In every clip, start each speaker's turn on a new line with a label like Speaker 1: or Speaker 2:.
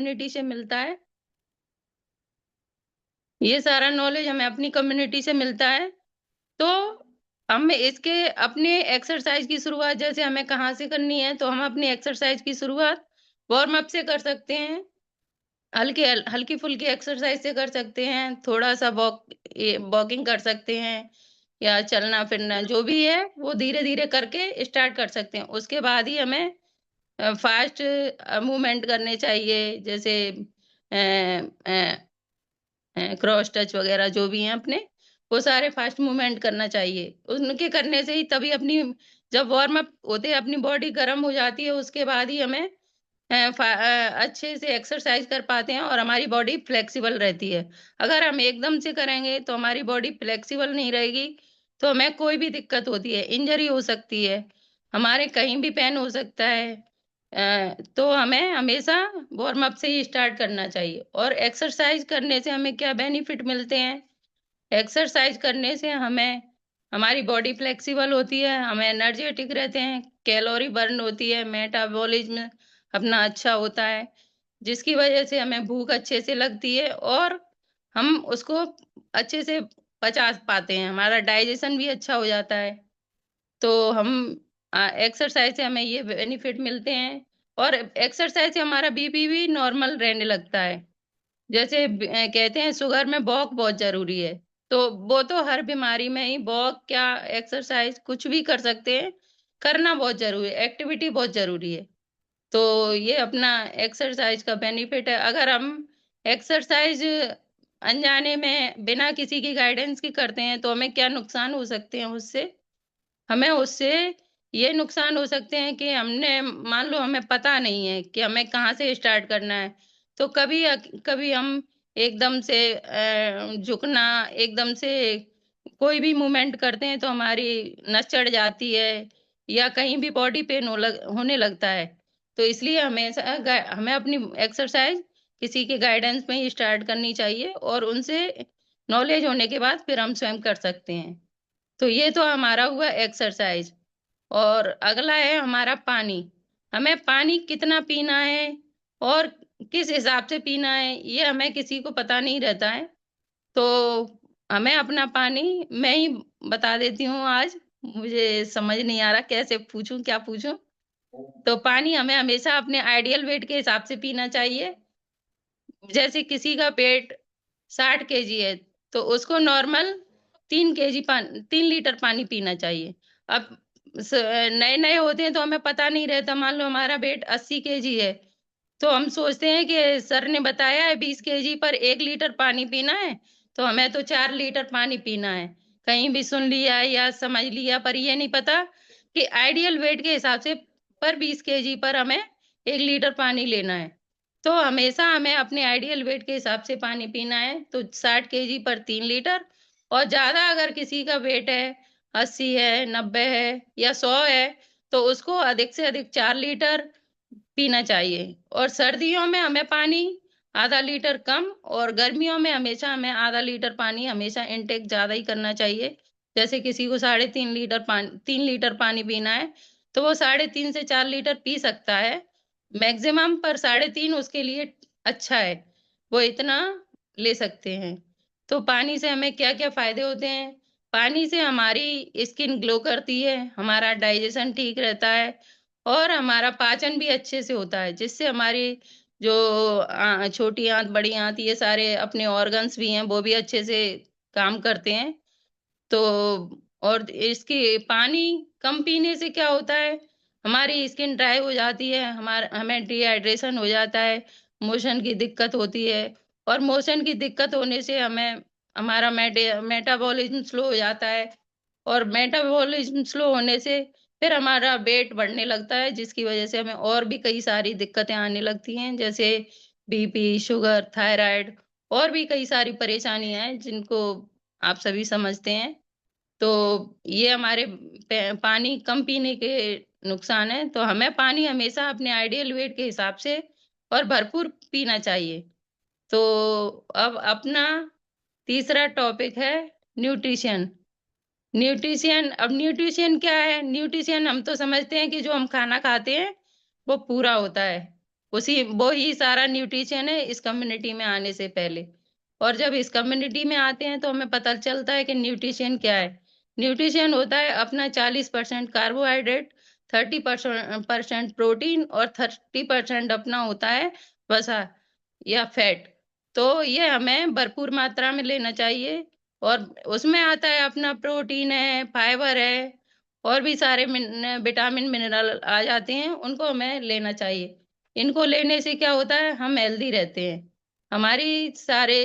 Speaker 1: Community से मिलता है। ये सारा नॉलेज हमें अपनी कम्युनिटी से मिलता है। तो हम इसके अपने एक्सरसाइज की शुरुआत जैसे हमें कहाँ से करनी है, तो हम अपनी एक्सरसाइज की शुरुआत वार्म अप से कर सकते हैं। हल्की-फुल्की एक्सरसाइज से कर सकते हैं, थोड़ा-सा वॉकिंग कर सकते हैं या चलना-फिरना जो भी है, वो धीरे-धीरे करके स्टार्ट कर सकते हैं। उसके बाद ही हमें फास्ट मूवमेंट करने चाहिए, जैसे क्रॉस टच वगैरह जो भी हैं अपने, वो सारे फास्ट मूवमेंट करना चाहिए। उनके करने से ही तभी अपनी जब वार्म अप होते हैं, अपनी बॉडी गर्म हो जाती है, उसके बाद ही हमें अच्छे से एक्सरसाइज कर पाते हैं और हमारी बॉडी फ्लेक्सिबल रहती है। अगर हम एकदम से करेंगे तो हमारी बॉडी फ्लेक्सिबल नहीं रहेगी, तो हमें कोई भी दिक्कत होती है, इंजरी हो सकती है, हमारे कहीं भी पेन हो सकता है। तो हमें हमेशा वार्म अप से ही स्टार्ट करना चाहिए और एक्सरसाइज करने से हमें क्या बेनिफिट मिलते हैं? एक्सरसाइज करने से हमें हमारी बॉडी फ्लेक्सिबल होती है, हम एनर्जेटिक रहते हैं, कैलोरी बर्न होती है, मेटाबॉलिज्म अपना अच्छा होता है, जिसकी वजह से हमें भूख अच्छे से लगती है और हम उसको अच्छे से पचा पाते हैं, हमारा डाइजेशन भी अच्छा हो जाता है। तो हम एक्सरसाइज से हमें ये बेनिफिट मिलते हैं और एक्सरसाइज से हमारा बीपी भी नॉर्मल रहने लगता है। जैसे कहते हैं शुगर में वॉक बहुत ज़रूरी है, तो वो तो हर बीमारी में ही वॉक क्या एक्सरसाइज़ कुछ भी कर सकते हैं, करना बहुत ज़रूरी है, एक्टिविटी बहुत ज़रूरी है। तो ये अपना एक्सरसाइज़ का बेनिफिट है। अगर हम एक्सरसाइज़ अनजाने में बिना किसी की गाइडेंस के करते हैं, तो हमें क्या नुकसान हो सकते हैं उससे? हमें उससे ये नुकसान हो सकते हैं कि हमने मान लो हमें पता नहीं है कि हमें कहाँ से स्टार्ट करना है। तो कभी हम एकदम से झुकना, एकदम से कोई भी मूवमेंट करते हैं तो हमारी नस चढ़ जाती है या कहीं भी बॉडी पेन होने लगता है। तो इसलिए हमें अपनी एक्सरसाइज़ किसी के गाइडेंस में ही स्टार्ट करनी चाहिए और उनसे नॉलेज होने के बाद फिर हम स्वयं कर सकते हैं। तो ये तो हमारा हुआ एक्सरसाइज और अगला है हमारा पानी। हमें पानी कितना पीना है और किस हिसाब से पीना है, ये हमें किसी को पता नहीं रहता है। तो हमें अपना पानी मैं ही बता देती हूँ आज, मुझे समझ नहीं आ रहा कैसे पूछूँ, क्या पूछूँ? तो पानी हमें हमेशा अपने आइडियल वेट के हिसाब से पीना चाहिए। जैसे किसी का पेट 60 केजी है, तो उसको नॉर्मल 3 लीटर पानी पीना चाहिए। अब नए-नए होते हैं तो हमें पता नहीं रहता, मान लो हमारा वेट 80 केजी है, तो हम सोचते हैं कि सर ने बताया है 20 केजी पर 1 लीटर पानी पीना है, तो हमें तो 4 लीटर पानी पीना है। कहीं भी सुन लिया या समझ लिया पर ये नहीं पता कि आइडियल वेट के हिसाब से पर 20 केजी पर हमें 1 लीटर पानी लेना है। तो हमेशा हमें अपने आइडियल वेट के हिसाब से पानी पीना है, तो 60 केजी पर 3 लीटर और ज़्यादा अगर किसी का वेट है, 80 है, 90 है या 100 है, तो उसको अधिक से अधिक 4 लीटर पीना चाहिए और सर्दियों में हमें पानी आधा लीटर कम और गर्मियों में हमेशा हमें आधा लीटर पानी हमेशा इनटेक ज़्यादा ही करना चाहिए। जैसे किसी को 3 लीटर पानी पीना है, तो वो 3.5 से 4 लीटर पी सकता है। मैक्सिमम पर 3.5 उसके लिए अच्छा है, वो इतना ले सकते हैं। तो पानी से हमें क्या-क्या फ़ायदे होते हैं? पानी से हमारी स्किन ग्लो करती है, हमारा डाइजेशन ठीक रहता है और हमारा पाचन भी अच्छे से होता है, जिससे हमारी जो छोटी आँत, बड़ी आँत ये सारे अपने ऑर्गन्स भी हैं, वो भी अच्छे से काम करते हैं। तो और इसकी पानी कम पीने से क्या होता है, हमारी स्किन ड्राई हो जाती है, हमें डिहाइड्रेशन हो जाता है, मोशन की दिक्कत होती है और मोशन की दिक्कत होने से हमें हमारा मेटाबॉलिज़्म स्लो हो जाता है और मेटाबॉलिज़्म स्लो होने से फिर हमारा वेट बढ़ने लगता है, जिसकी वजह से हमें और भी कई सारी दिक्कतें आने लगती हैं, जैसे बीपी, शुगर, थायराइड और भी कई सारी परेशानियाँ हैं, जिनको आप सभी समझते हैं। तो ये हमारे पानी कम पीने के नुकसान हैं, तो हमें पानी हमेशा अपने आइडियल वेट के हिसाब से और भरपूर पीना चाहिए। तो अब अपना तीसरा टॉपिक है न्यूट्रिशन। अब न्यूट्रिशन क्या है? न्यूट्रिशन हम तो समझते हैं कि जो हम खाना खाते हैं, वो पूरा होता है। उसी वो ही सारा न्यूट्रिशन है इस कम्युनिटी में आने से पहले। और जब इस कम्युनिटी में आते हैं तो हमें पता चलता है कि न्यूट्रिशन क्या है। न्यूट्रिशन होता है अपना 40% कार्बोहाइड्रेट, 30% प्रोटीन और 30% अपना होता है वसा या फैट। तो ये हमें भरपूर मात्रा में लेना चाहिए। और उसमें आता है अपना प्रोटीन है, फाइबर है, और भी सारे विटामिन मिनरल आ जाते हैं, उनको हमें लेना चाहिए। इनको लेने से क्या होता है, हम हेल्दी रहते हैं। हमारी सारे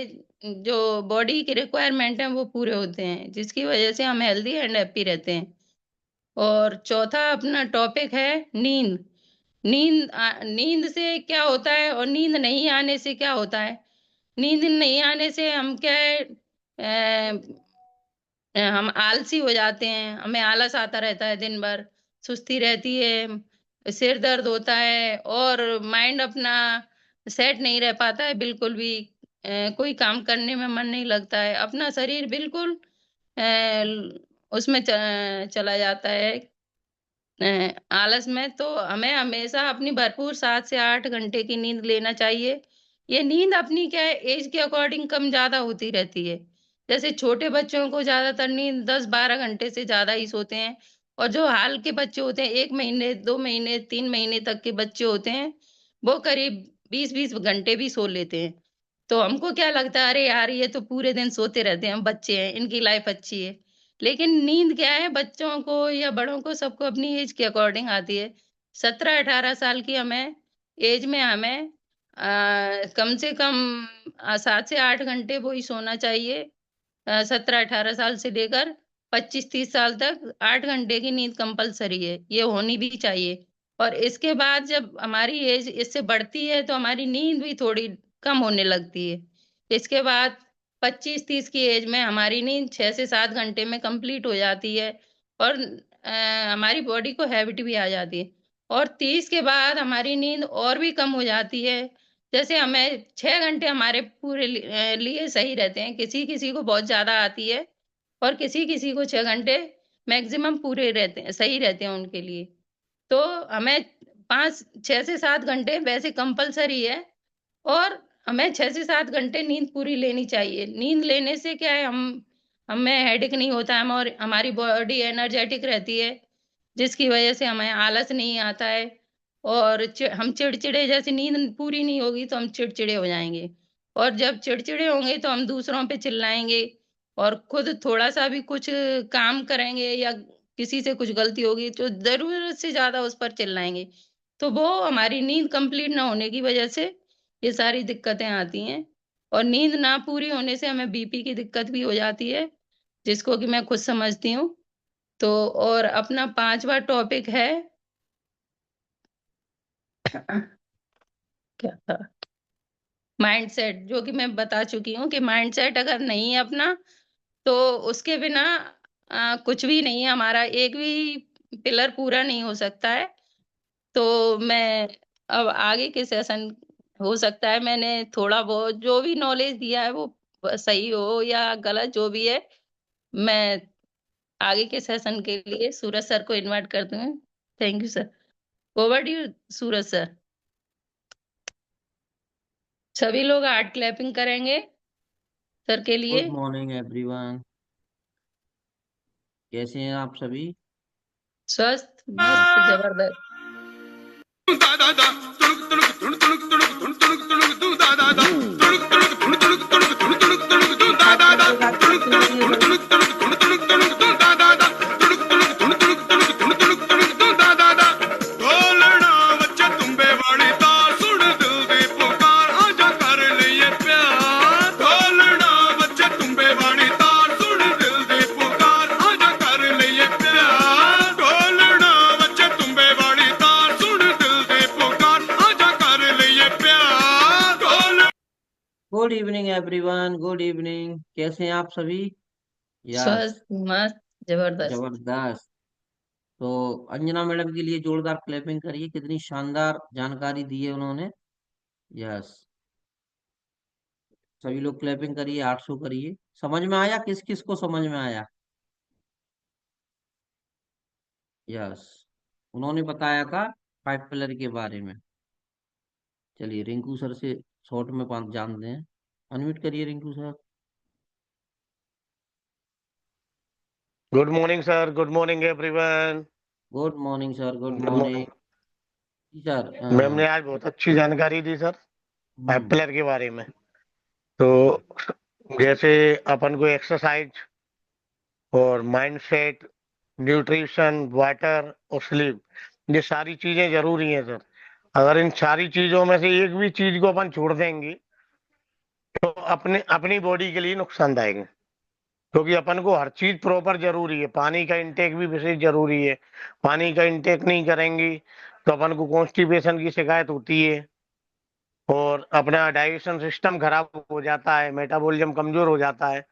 Speaker 1: जो बॉडी के रिक्वायरमेंट हैं वो पूरे होते हैं, जिसकी वजह से हम हेल्दी एंड हैप्पी रहते हैं। और चौथा अपना टॉपिक है नींद। नींद से क्या होता है और नींद नहीं आने से क्या होता है। नींद नहीं आने से हम क्या है, हम आलसी हो जाते हैं, हमें आलस आता रहता है, दिन भर सुस्ती रहती है, सिर दर्द होता है, और माइंड अपना सेट नहीं रह पाता है बिल्कुल भी। कोई काम करने में मन नहीं लगता है, अपना शरीर बिल्कुल उसमें चला जाता है आलस में। तो हमें हमेशा अपनी भरपूर 7 से 8 घंटे की नींद लेना चाहिए। ये नींद अपनी क्या है, एज के अकॉर्डिंग कम ज्यादा होती रहती है। जैसे छोटे बच्चों को ज्यादातर नींद 10-12 घंटे से ज्यादा ही सोते हैं। और जो हाल के बच्चे होते हैं, 1 महीने 2 महीने 3 महीने तक के बच्चे होते हैं, वो करीब 20-20 घंटे भी सो लेते हैं। तो हमको क्या लगता है, अरे यार ये तो पूरे दिन सोते रहते हैं, हम बच्चे हैं, इनकी लाइफ अच्छी है। लेकिन नींद क्या है, बच्चों को या बड़ों को सबको अपनी एज के अकॉर्डिंग आती है। 17-18 साल की हमें एज में हमें कम से कम 7 से 8 घंटे वो ही सोना चाहिए। 17-18 साल से लेकर 25-30 साल तक 8 घंटे की नींद कंपलसरी है, ये होनी भी चाहिए। और इसके बाद जब हमारी एज इससे बढ़ती है तो हमारी नींद भी थोड़ी कम होने लगती है। इसके बाद 25-30 की एज में हमारी नींद 6 से 7 घंटे में कंप्लीट हो जाती है। और हमारी बॉडी को हैबिट भी आ जाती है। और 30 के बाद हमारी नींद और भी कम हो जाती है। जैसे हमें 6 घंटे हमारे पूरे लिए सही रहते हैं, किसी किसी को बहुत ज्यादा आती है, और किसी किसी को 6 घंटे मैक्सिमम पूरे रहते हैं, सही रहते हैं उनके लिए। तो हमें 6 से 7 घंटे वैसे कंपलसरी है। और हमें 6 से 7 घंटे नींद पूरी लेनी चाहिए। नींद लेने से क्या है, हम हमें हेडेक नहीं होता है, और हमारी बॉडी एनर्जेटिक रहती है, जिसकी वजह से हमें आलस नहीं आता है। और हम चिड़चिड़े, जैसे नींद पूरी नहीं होगी तो हम चिड़चिड़े हो जाएंगे। और जब चिड़चिड़े होंगे तो हम दूसरों पे चिल्लाएंगे, और खुद थोड़ा सा भी कुछ काम करेंगे या किसी से कुछ गलती होगी तो जरूरत से ज्यादा उस पर चिल्लाएंगे। तो वो हमारी नींद कंप्लीट ना होने की वजह से ये सारी दिक्कतें आती हैं। और नींद ना पूरी होने से हमें बीपी की दिक्कत भी हो जाती है, जिसको कि मैं खुद समझती हूँ। तो और अपना पांचवा टॉपिक है क्या था, माइंडसेट, जो कि मैं बता चुकी हूँ कि माइंडसेट अगर नहीं है अपना, तो उसके बिना कुछ भी नहीं है, हमारा एक भी पिलर पूरा नहीं हो सकता है। तो मैं अब आगे के सेशन, हो सकता है मैंने थोड़ा बहुत जो भी नॉलेज दिया है वो सही हो या गलत, जो भी है, मैं आगे के सेशन के लिए सूरज सर को इनवाइट करती हूँ। Thank you sir. Over you Suraj sir. सभी लोग हार्ट क्लैपिंग करेंगे सर के लिए।
Speaker 2: Good morning everyone. कैसे हैं आप सभी?
Speaker 1: स्वस्थ मस्त जबरदस्त।
Speaker 2: हाथ करके हाथ क्लैपिंग करिए सभी।
Speaker 3: ढोलना बच्चा तुम्बे वाली तार सुन दिल दी पुकार आजा कर लिए प्यार ढोलना बच्चा तुम्बे वाली तार सुन दिल दी पुकार आजा कर लिए प्यार ढोलना बच्चा तुम्बे वाली तार सुन दिल दी पुकार आजा कर लिए प्यार ढोल
Speaker 2: good evening everyone, good evening. कैसे हैं आप सभी? यस।
Speaker 1: स्वस्थ मस्त जबरदस्त।
Speaker 2: जबरदस्त। तो अंजना मैडम के लिए जोरदार क्लैपिंग करिए, कितनी शानदार जानकारी दी है उन्होंने। यस। सभी लोग क्लैपिंग करिए, 800 करिए। समझ में आया? किस किस को समझ में आया? यस। उन्होंने बताया था 5 पिलर के बारे में। चलिए रिंकू सर से शॉर्ट में जानते हैं। अनम्यूट करिए Rinku sir.
Speaker 4: Good morning sir, good morning everyone.
Speaker 2: Good morning sir, good
Speaker 4: good
Speaker 2: morning.
Speaker 4: Morning.
Speaker 2: जी सर।
Speaker 4: मैम ने आज बहुत अच्छी जानकारी दी सर,
Speaker 2: हम्म।
Speaker 4: एप्पलर के बारे में। तो जैसे अपन को एक्सरसाइज और माइंड सेट, न्यूट्रिशन, वाटर और स्लीप, ये सारी चीजें जरूरी हैं सर। अगर इन सारी चीजों में से एक भी चीज को अपन छोड़ देंगे तो अपने अपनी बॉडी के लिए नुकसानदायक है। क्योंकि अपन को हर चीज प्रॉपर जरूरी है, पानी का इंटेक भी विशेष जरूरी है। पानी का इंटेक नहीं करेंगे तो अपन को कॉन्स्टिपेशन की शिकायत होती है और अपना डाइजेशन सिस्टम खराब हो जाता है, मेटाबॉलिज्म कमजोर हो जाता है।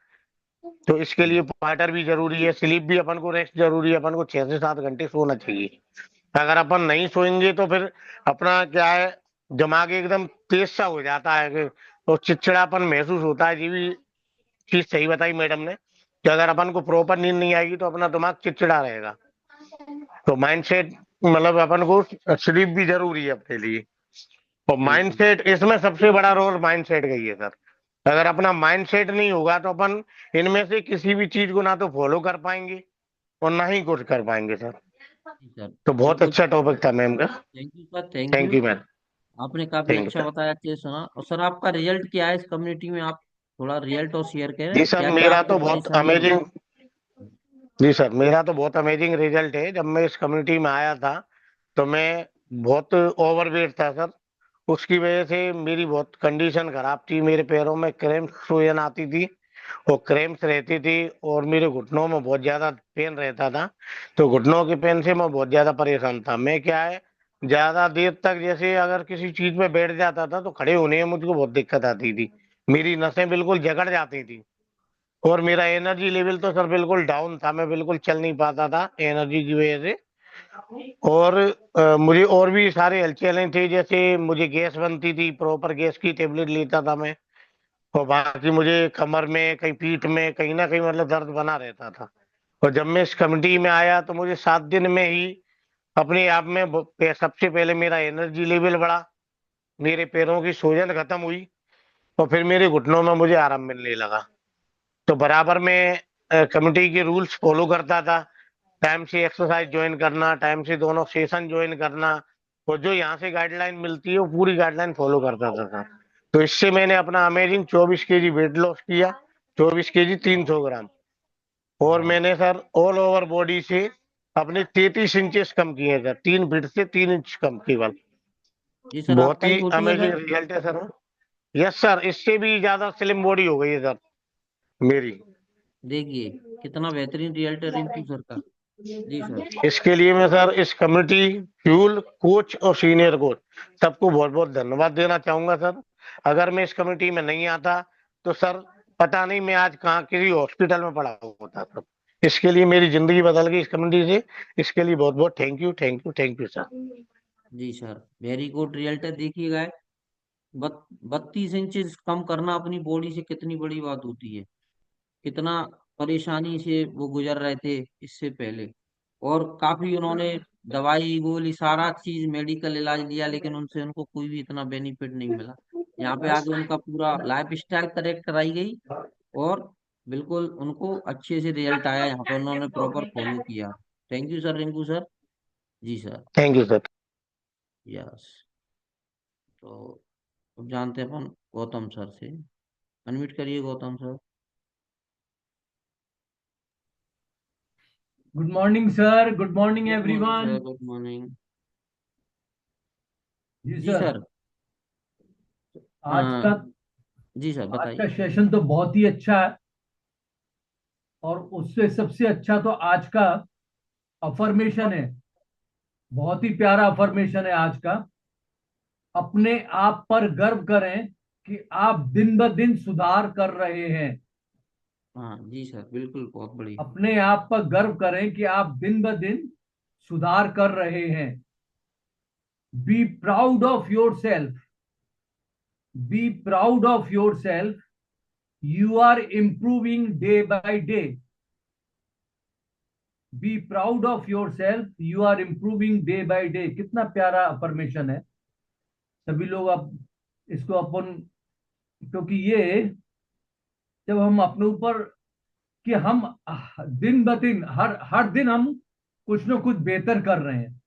Speaker 4: तो इसके लिए वाटर भी जरूरी है, स्लीप भी अपन को, रेस्ट जरूरी है। अपन को 6 से 7 घंटे सोना चाहिए। अगर अपन नहीं सोएंगे तो फिर अपना क्या है, दिमाग एकदम तेज सा हो जाता है तो चिड़चिड़ापन महसूस होता है। जी भी चीज सही बताई मैडम ने कि अगर अपन को प्रॉपर नींद नहीं आएगी तो अपना दिमाग चिड़चिड़ा रहेगा। तो माइंड सेट मतलब अपन को स्लीप भी जरूरी है अपने लिए। और माइंड
Speaker 2: बिल्कुल।
Speaker 4: सेट, इसमें सबसे बड़ा रोल माइंड सेट का ही है सर। अगर अपना माइंड सेट नहीं होगा तो अपन इनमें से किसी भी चीज को ना तो फॉलो कर पाएंगे और ना ही कुछ कर पाएंगे सर।
Speaker 2: जी सर।
Speaker 4: तो बहुत
Speaker 2: बिल्कुल।
Speaker 4: अच्छा टॉपिक था मैम का।
Speaker 2: Thank you sir, thank
Speaker 4: thank
Speaker 2: you.
Speaker 4: You ma'am.
Speaker 2: आपने काफी
Speaker 4: थैंक
Speaker 2: अच्छा
Speaker 4: यू।
Speaker 2: बताया, अच्छे से सुना। और सर आपका रिजल्ट क्या है इस कम्युनिटी में? आप थोड़ा रिजल्ट और शेयर करें,
Speaker 4: जी सर,
Speaker 2: क्या क्या
Speaker 4: मेरा
Speaker 2: आपको
Speaker 4: तो बहुत
Speaker 2: परेशानी हुई?
Speaker 4: अमेजिंग। जी सर, मेरा तो बहुत अमेजिंग रिजल्ट है। जब मैं इस कम्युनिटी में आया था तो मैं बहुत ओवरवेट था सर। उसकी वजह से मेरी बहुत कंडीशन खराब थी। मेरे पैरों में क्रैम्प, सूजन आती थी और क्रैम्प्स रहती थी और मेरे घुटनों में बहुत ज्यादा पेन रहता था। तो घुटनों के पेन से मैं बहुत ज्यादा परेशान था। मैं क्या है, ज्यादा देर तक जैसे अगर किसी चीज में बैठ जाता था तो खड़े होने में मुझको बहुत दिक्कत आती थी। मेरी नसें बिल्कुल जकड़ जाती थी और मेरा एनर्जी लेवल तो सर बिल्कुल डाउन था। मैं बिल्कुल चल नहीं पाता था एनर्जी की वजह से। और मुझे और भी सारे हलचलें थे, जैसे मुझे गैस बनती थी, प्रॉपर गैस की टेबलेट लेता था मैं। और बाकी मुझे कमर में, कहीं पीठ में, कहीं ना कहीं मतलब दर्द बना रहता था। और जब मैं इस कमेटी में आया तो मुझे 7 दिन में ही अपने आप में सबसे पहले मेरा एनर्जी लेवल बढ़ा, मेरे पैरों की सूजन खत्म हुई और फिर मेरे घुटनों में मुझे आराम मिलने लगा। तो बराबर में कमेटी के रूल्स फॉलो करता था। टाइम से एक्सरसाइज ज्वाइन करना, टाइम से दोनों सेशन ज्वाइन करना, और जो यहाँ से गाइडलाइन मिलती है वो पूरी गाइडलाइन फॉलो करता था सर। तो इससे मैंने अपना अमेजिंग 24 kg वेट लॉस किया, 24 kg 300 ग्राम। और
Speaker 2: वाह।
Speaker 4: मैंने सर ऑल ओवर बॉडी से अपने 33 इंचेस कम किए सर, 3 फीट से 3 इंच कम केवल।
Speaker 2: जी सर,
Speaker 4: बहुत
Speaker 2: आपका ही
Speaker 4: ही
Speaker 2: छोटी है
Speaker 4: अमेजिंग
Speaker 2: सर?
Speaker 4: रिजल्ट है सर। यस सर, इससे भी ज्यादा स्लिम बॉडी हो गई है सर मेरी।
Speaker 2: देखिए कितना बेहतरीन रिजल्ट है रिंकू सर का। जी सर।
Speaker 4: इसके लिए मैं सर इस कम्युनिटी, फ्यूल कोच और सीनियर कोच सबको बहुत बहुत धन्यवाद देना चाहूंगा सर। अगर मैं इस कम्युनिटी में नहीं आता तो सर पता नहीं मैं आज कहाँ किसी हॉस्पिटल में पड़ा होता सर। इसके लिए मेरी जिंदगी बदल गई इस कम्युनिटी से। इसके लिए बहुत बहुत thank you, thank you, thank you sir.
Speaker 2: जी सर, वेरी गुड रिजल्ट है। देखिएगा, 32 इंच कम करना अपनी बॉडी से कितनी बड़ी बात होती है। कितना परेशानी से वो गुजर रहे थे इससे पहले। और काफी उन्होंने दवाई गोली सारा चीज मेडिकल इलाज लिया, लेकिन उनसे उनको कोई भी इतना बेनिफिट नहीं मिला। यहाँ पे आके उनका पूरा लाइफ स्टाइल करेक्ट कराई गई और बिल्कुल उनको अच्छे से रिजल्ट आया। यहाँ पे उन्होंने प्रॉपर फॉलो किया। Thank you sir, Rinku sir. जी sir.
Speaker 4: Thank you sir.
Speaker 2: Yes. तो अब जानते हैं अपन गौतम सर से। अनम्यूट करिए Gautam sir.
Speaker 5: Good morning sir, good morning
Speaker 2: good morning
Speaker 5: everyone.
Speaker 2: Sir, good morning.
Speaker 5: जी
Speaker 2: जी
Speaker 5: सर।
Speaker 2: सर।
Speaker 5: आज का
Speaker 2: जी सर
Speaker 5: आज का
Speaker 2: बताइए।
Speaker 5: सेशन तो बहुत ही अच्छा है, और उससे सबसे अच्छा तो आज का अफर्मेशन है। बहुत ही प्यारा अफर्मेशन है आज का। अपने आप पर गर्व करें कि आप दिन ब दिन सुधार कर रहे हैं।
Speaker 2: हाँ जी सर, बिल्कुल, बहुत बढ़िया।
Speaker 5: अपने आप पर गर्व करें कि आप दिन ब दिन सुधार कर रहे हैं। Be proud of yourself. Be proud of yourself. You are improving day by day. Be proud of yourself, you are improving day by day. कितना प्यारा अफर्मेशन है। सभी लोग अब इसको अपन, क्योंकि ये जब हम अपने ऊपर कि हम दिन ब दिन हर हर दिन हम कुछ ना कुछ बेहतर कर रहे हैं,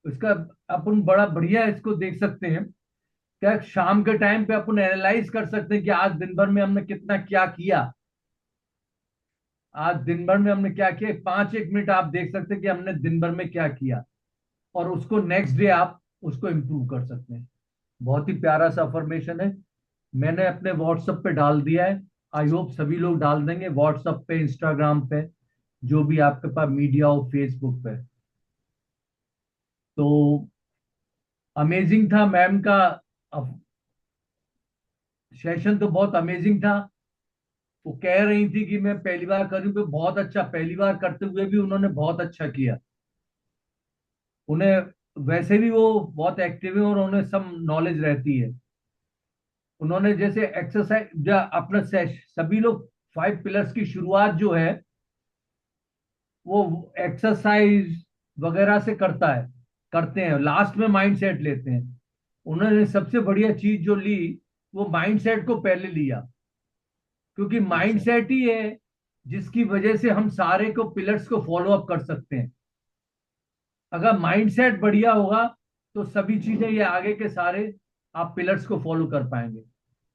Speaker 5: इसका अपन बड़ा बढ़िया इसको देख सकते हैं। क्या शाम के टाइम पे अपन एनालाइज कर सकते हैं कि आज दिन भर में हमने कितना क्या किया, आज दिन भर में हमने क्या किया, 5 एक मिनट आप देख सकते हैं कि हमने दिन भर में क्या किया, और उसको नेक्स्ट डे आप उसको इम्प्रूव कर सकते हैं। बहुत ही प्यारा सा अफर्मेशन है, मैंने अपने व्हाट्सएप पे डाल दिया है। आई होप सभी लोग डाल देंगे व्हाट्सएप पे, इंस्टाग्राम पे, जो भी आपके पास मीडिया हो, फेसबुक पे। तो अमेजिंग था मैम का सेशन, तो बहुत अमेजिंग था। वो कह रही थी कि मैं पहली बार कर रही हूँ, तो बहुत अच्छा, पहली बार करते हुए भी उन्होंने बहुत अच्छा किया। उन्हें वैसे भी वो बहुत एक्टिव है और उन्हें सब नॉलेज रहती है। उन्होंने जैसे एक्सरसाइज अपना सभी लोग 5 पिलर्स की शुरुआत जो है वो एक्सरसाइज वगैरह से करते हैं, लास्ट में माइंड सेट लेते हैं। उन्होंने सबसे बढ़िया चीज जो ली वो माइंड सेट को पहले लिया, क्योंकि माइंड
Speaker 2: अच्छा।
Speaker 5: सेट ही है जिसकी वजह से हम सारे को पिलर्स को फॉलो अप कर सकते हैं। अगर माइंड सेट बढ़िया होगा तो सभी चीजें ये आगे के सारे आप पिलर्स को फॉलो कर पाएंगे।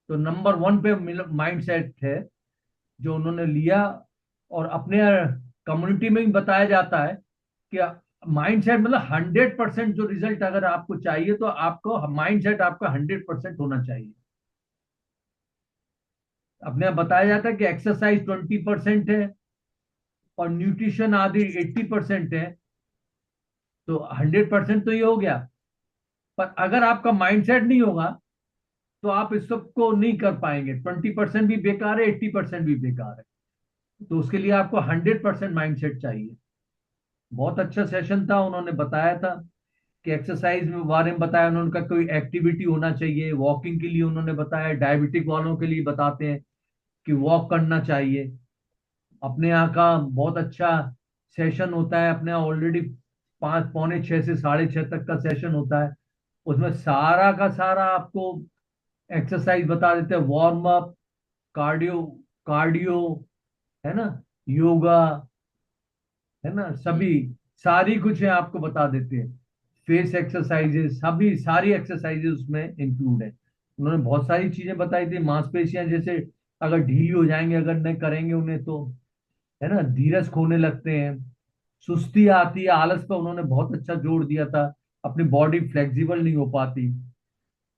Speaker 5: तो नंबर 1 पे माइंड सेट है जो उन्होंने लिया। और अपने कम्युनिटी में भी बताया जाता है कि माइंड सेट मतलब 100% जो रिजल्ट अगर आपको चाहिए तो आपको माइंड सेट आपका 100% होना चाहिए। अपने यहाँ बताया जाता है कि एक्सरसाइज 20% है और न्यूट्रिशन आदि 80% है, तो 100% तो ये हो गया। पर अगर आपका माइंडसेट नहीं होगा तो आप इस सब को नहीं कर पाएंगे। 20% भी बेकार है, 80% भी बेकार है। तो उसके लिए आपको 100% माइंडसेट चाहिए। बहुत अच्छा सेशन था, उन्होंने बताया था कि एक्सरसाइज में बारे में बताया उन्होंने, उनका कोई एक्टिविटी होना चाहिए। वॉकिंग के लिए उन्होंने बताया, डायबिटिक वालों के लिए बताते हैं कि वॉक करना चाहिए। अपने यहाँ का बहुत अच्छा सेशन होता है, अपने यहाँ ऑलरेडी 5 पौने 6 से 6:30 तक का सेशन होता है। उसमें सारा का सारा आपको एक्सरसाइज बता देते हैं, वार्म अप, कार्डियो कार्डियो है ना, योगा है ना, सभी सारी कुछ है आपको बता देते हैं। फेस एक्सरसाइजेस, सभी सारी एक्सरसाइजेस उसमें इंक्लूड है। उन्होंने बहुत सारी चीजें बताई थी। मांसपेशियां जैसे अगर ढीली हो जाएंगे अगर नहीं करेंगे उन्हें तो, है ना, धीरज खोने लगते हैं, सुस्ती आती है, आलस पर उन्होंने बहुत अच्छा जोर दिया था, अपनी बॉडी फ्लेक्सिबल नहीं हो पाती।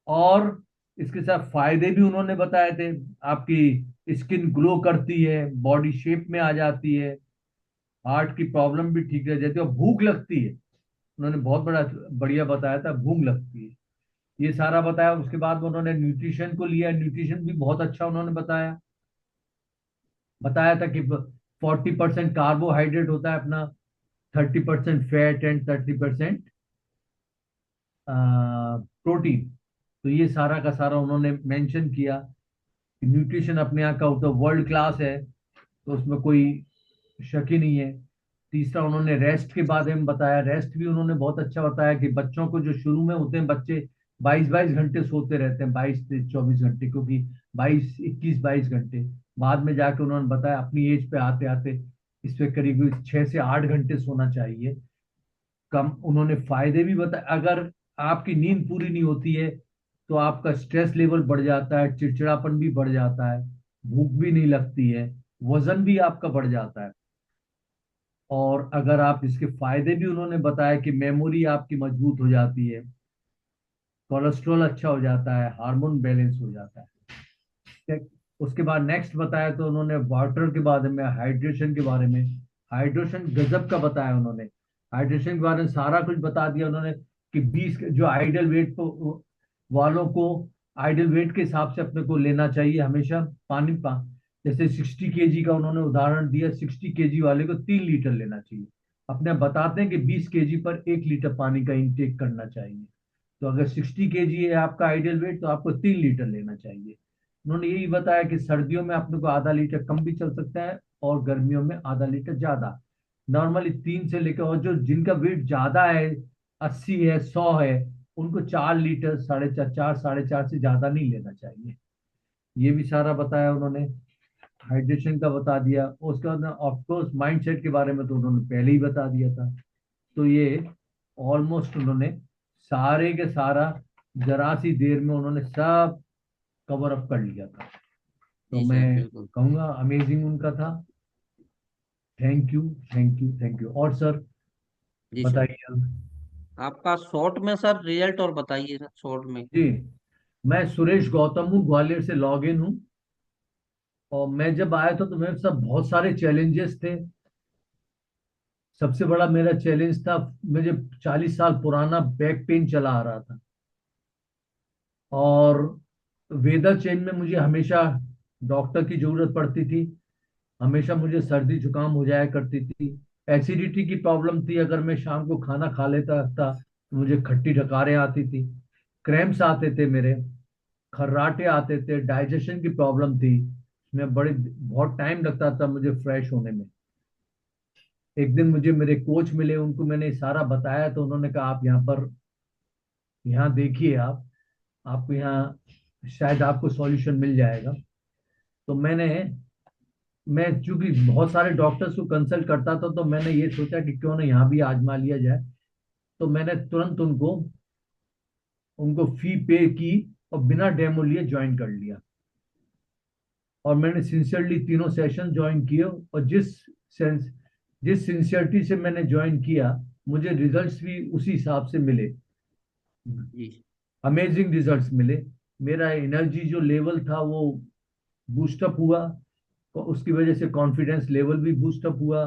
Speaker 5: और इसके साथ फायदे भी उन्होंने बताए थे, आपकी स्किन ग्लो करती है, बॉडी शेप में आ जाती है, हार्ट की प्रॉब्लम भी ठीक रह जाती है और भूख लगती है। उन्होंने बहुत बड़ा बढ़िया बताया था, भूख लगती है, ये सारा बताया। उसके बाद उन्होंने न्यूट्रिशन को लिया, न्यूट्रिशन भी बहुत अच्छा उन्होंने बताया। बताया था कि 40% कार्बोहाइड्रेट होता है अपना, 30% फैट एंड 30% प्रोटीन। तो ये सारा का सारा उन्होंने मेंशन किया कि न्यूट्रिशन अपने यहाँ का तो वर्ल्ड क्लास है, तो उसमें कोई शक ही नहीं है। तीसरा उन्होंने रेस्ट के बारे में बताया, रेस्ट भी उन्होंने बहुत अच्छा बताया कि बच्चों को जो शुरू में होते हैं बच्चे 22-22 घंटे सोते रहते हैं, 22 से 24 घंटे, क्योंकि 21-22 घंटे, बाद में जाके उन्होंने बताया अपनी एज पे आते आते इस पे करीब 6 से 8 घंटे सोना चाहिए कम। उन्होंने फायदे भी बताए, अगर आपकी नींद पूरी नहीं होती है तो आपका स्ट्रेस लेवल बढ़ जाता है, चिड़चिड़ापन भी बढ़ जाता है, भूख भी नहीं लगती है, वजन भी आपका बढ़ जाता है। और अगर आप इसके फायदे भी उन्होंने बताया कि मेमोरी आपकी मजबूत हो जाती है, कोलेस्ट्रॉल अच्छा हो जाता है, हार्मोन बैलेंस हो जाता है। ठीक? उसके बाद नेक्स्ट बताया तो उन्होंने वाटर के बारे में, हाइड्रेशन के बारे में। हाइड्रेशन गजब का बताया उन्होंने, हाइड्रेशन के बारे में सारा कुछ बता दिया उन्होंने कि 20 जो आइडल वेट वालों को आइडल वेट के हिसाब से अपने को लेना चाहिए हमेशा पानी। जैसे 60 kg का उन्होंने उदाहरण दिया, 60 kg वाले को 3 लीटर लेना चाहिए। अपने बताते हैं कि 20 kg पर 1 लीटर पानी का इंटेक करना चाहिए। तो अगर 60 kg है आपका आइडियल वेट तो आपको 3 लीटर लेना चाहिए। उन्होंने यही बताया कि सर्दियों में अपने को आधा लीटर कम भी चल सकता है और गर्मियों में आधा लीटर ज्यादा। नॉर्मली 3 से लेकर, और जो जिनका वेट ज्यादा है 80 है, 100 है, उनको 4 लीटर, 4.5, 4.5 से ज्यादा नहीं लेना चाहिए। ये भी सारा बताया उन्होंने। हाइड्रेशन का बता दिया। उसके बाद ऑफकोर्स माइंडसेट के बारे में तो उन्होंने पहले ही बता दिया था। तो ये ऑलमोस्ट उन्होंने सारे के सारा जरा सी देर में उन्होंने सब कवर अप कर लिया था। तो
Speaker 2: जी सर,
Speaker 5: मैं
Speaker 2: बिल्कुल।
Speaker 5: कहूँगा अमेजिंग उनका था। Thank you, thank you, thank you. और सर
Speaker 2: जी सर,
Speaker 5: बताइए अब।
Speaker 2: आपका शॉर्ट में सर रिजल्ट और बताइए सर, शॉर्ट में।
Speaker 5: जी, मैं सुरेश गौतम हूँ, ग्वालियर से लॉग इन हूँ। और मैं जब आया था तो मेरे साथ बहुत सारे चैलेंजेस थे। सबसे बड़ा मेरा चैलेंज था, मुझे 40 साल पुराना बैक पेन चला आ रहा था। और वेदर चेन में मुझे हमेशा डॉक्टर की जरूरत पड़ती थी। हमेशा मुझे सर्दी जुकाम हो जाया करती थी। एसिडिटी की प्रॉब्लम थी, अगर मैं शाम को खाना खा लेता था तो मुझे खट्टी डकारें आती थी। क्रैम्प्स आते थे मेरे, खर्राटे आते थे, डाइजेशन की प्रॉब्लम थी। मैं बड़े बहुत टाइम लगता था मुझे फ्रेश होने में। एक दिन मुझे मेरे कोच मिले, उनको मैंने सारा बताया तो उन्होंने कहा आप यहाँ पर, यहाँ देखिए आपको यहाँ शायद आपको सॉल्यूशन मिल जाएगा। तो मैं चूंकि बहुत सारे डॉक्टर्स को कंसल्ट करता था तो मैंने ये सोचा कि क्यों ना यहाँ भी आजमा लिया जाए। तो मैंने तुरंत उनको उनको फी पे की और बिना डेमो लिए ज्वाइन कर लिया। और मैंने सिंसियरली तीनों सेशन ज्वाइन किए। और जिस सिंसियरिटी से मैंने ज्वाइन किया, मुझे रिजल्ट्स भी उसी हिसाब से मिले।
Speaker 2: जी
Speaker 5: अमेजिंग रिजल्ट्स मिले। मेरा एनर्जी जो लेवल था वो बूस्टअप हुआ। तो उसकी वजह से कॉन्फिडेंस लेवल भी बूस्टअप हुआ।